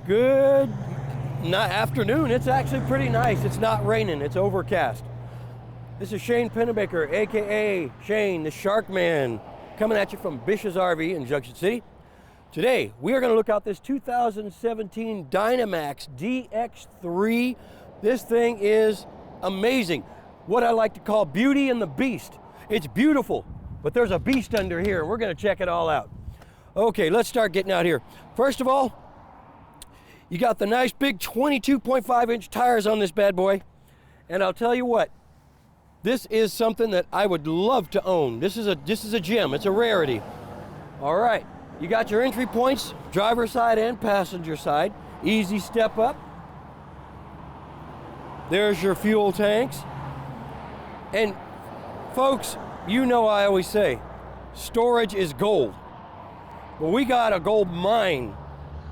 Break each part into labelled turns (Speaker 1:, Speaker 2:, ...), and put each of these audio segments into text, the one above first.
Speaker 1: Good afternoon. It's actually pretty nice. It's not raining. It's overcast. This is SPennebaker, aka Shane the Shark Man, coming at you from BISH'S RV in Junction City. Today we are going to look out this 2017 Dynamax DX3. This thing is amazing. What I like to call Beauty and the Beast. It's beautiful, but there's a beast under here, and we're going to check it all out. Okay, let's start getting out here. First of all, you got the nice big 22.5-inch tires on this bad boy. And I'll tell you what, this is something that I would love to own. This is a gem. It's a rarity. All right, you got your entry points, driver's side and passenger side. Easy step up. There's your fuel tanks. And folks, you know I always say, storage is gold. Well, we got a gold mine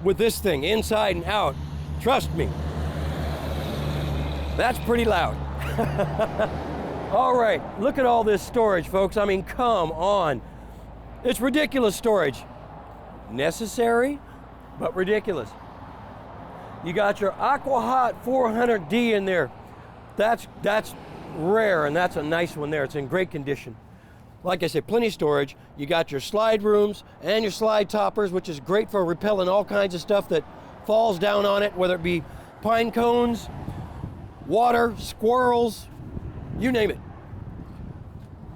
Speaker 1: with this thing, inside and out. Trust me. That's pretty loud. All right, look at all this storage, folks. I mean, come on. It's ridiculous storage. Necessary, but ridiculous. You got your AquaHot 400D in there. That's rare, and that's a nice one there. It's in great condition. Like I said, plenty of storage. You got your slide rooms and your slide toppers, which is great for repelling all kinds of stuff that falls down on it, whether it be pine cones, water, squirrels, you name it.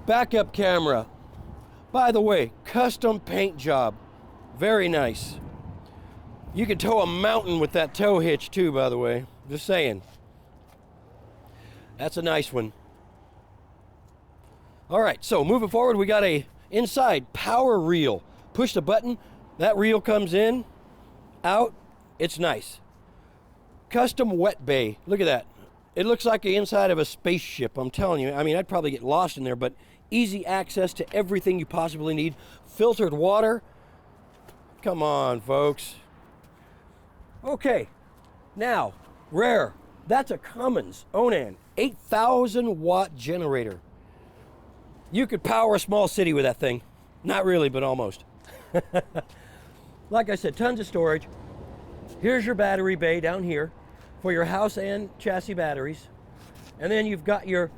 Speaker 1: Backup camera. By the way, custom paint job. Very nice. You can tow a mountain with that tow hitch too, by the way. Just saying. That's a nice one. All right, so moving forward, we got a inside power reel. Push the button, that reel comes in, out, it's nice. Custom wet bay, look at that. It looks like the inside of a spaceship, I'm telling you. I mean, I'd probably get lost in there, but easy access to everything you possibly need. Filtered water, come on, folks. Okay, now, rare, that's a Cummins Onan 8,000 watt generator. You could power a small city with that thing. Not really, but almost. Like I said, tons of storage. Here's your battery bay down here for your house and chassis batteries. And then you've got your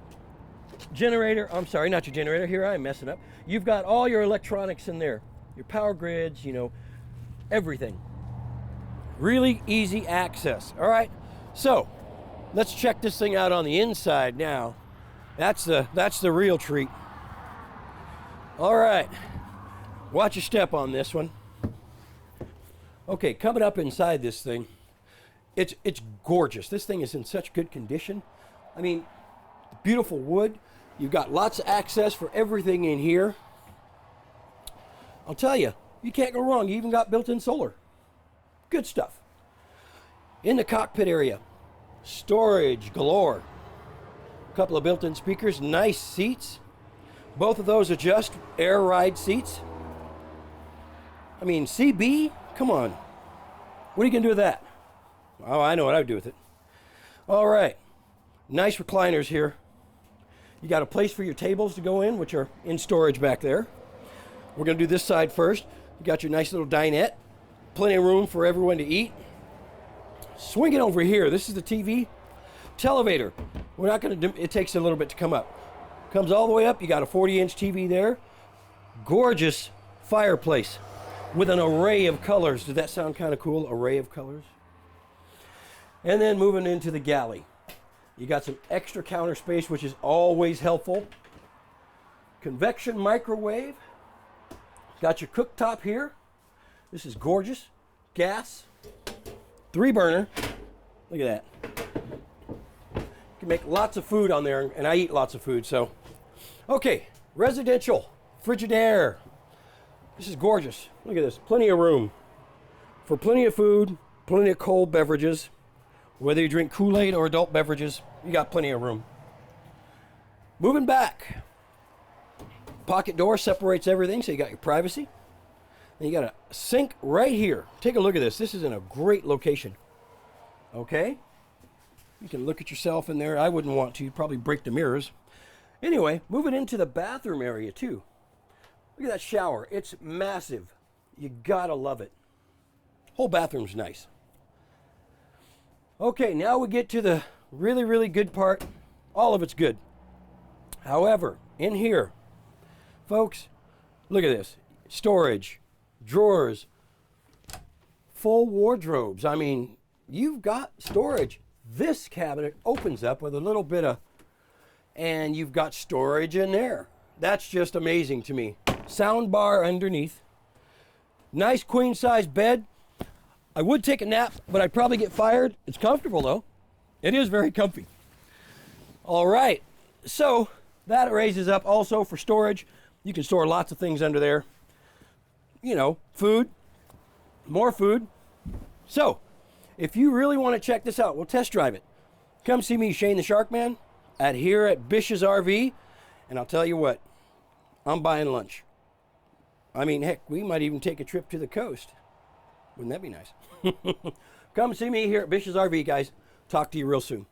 Speaker 1: generator. I'm sorry, not your generator. Here I'm messing up. You've got all your electronics in there. Your power grids, you know, everything. Really easy access. All right, so let's check this thing out on the inside now. That's the real treat. All right, watch your step on this one. Okay, coming up inside this thing, it's gorgeous. This thing is in such good condition. I mean, beautiful wood. You've got lots of access for everything in here. I'll tell you, you can't go wrong. You even got built-in solar. Good stuff. In the cockpit area, storage galore. A couple of built-in speakers, nice seats. Both of those are just air ride seats. I mean, CB, come on. What are you gonna do with that? Oh, I know what I would do with it. All right, nice recliners here. You got a place for your tables to go in, which are in storage back there. We're gonna do this side first. You got your nice little dinette. Plenty of room for everyone to eat. Swing it over here. This is the TV. Televator. We're not gonna do, it takes a little bit to come up. Comes all the way up. You got a 40-inch TV there. Gorgeous fireplace with an array of colors. Does that sound kind of cool? Array of colors. And then moving into the galley. You got some extra counter space, which is always helpful. Convection microwave. Got your cooktop here. This is gorgeous. Gas. 3-burner. Look at that. You can make lots of food on there, and I eat lots of food, so. Okay, residential, Frigidaire. This is gorgeous. Look at this, plenty of room for plenty of food, plenty of cold beverages. Whether you drink Kool-Aid or adult beverages, you got plenty of room. Moving back, pocket door separates everything, so you got your privacy. Then you got a sink right here. Take a look at this. This is in a great location. Okay? You can look at yourself in there. I wouldn't want to. You'd probably break the mirrors. Anyway, moving into the bathroom area too. Look at that shower. It's massive. You gotta love it. Whole bathroom's nice. Okay, now we get to the really, really good part. All of it's good. However, in here, folks, look at this. Storage, drawers, full wardrobes. I mean, you've got storage. This cabinet opens up with a little bit of, and you've got storage in there. That's just amazing to me. Sound bar underneath. Nice queen size bed. I would take a nap, but I'd probably get fired. It's comfortable though. It is very comfy. All right, so that raises up also for storage. You can store lots of things under there. You know, food, more food. So, if you really want to check this out, we'll test drive it. Come see me, Shane the Shark Man, here at BISH'S RV, and I'll tell you what, I'm buying lunch. I mean, heck, we might even take a trip to the coast. Wouldn't that be nice? Come see me here at BISH'S RV, guys. Talk to you real soon.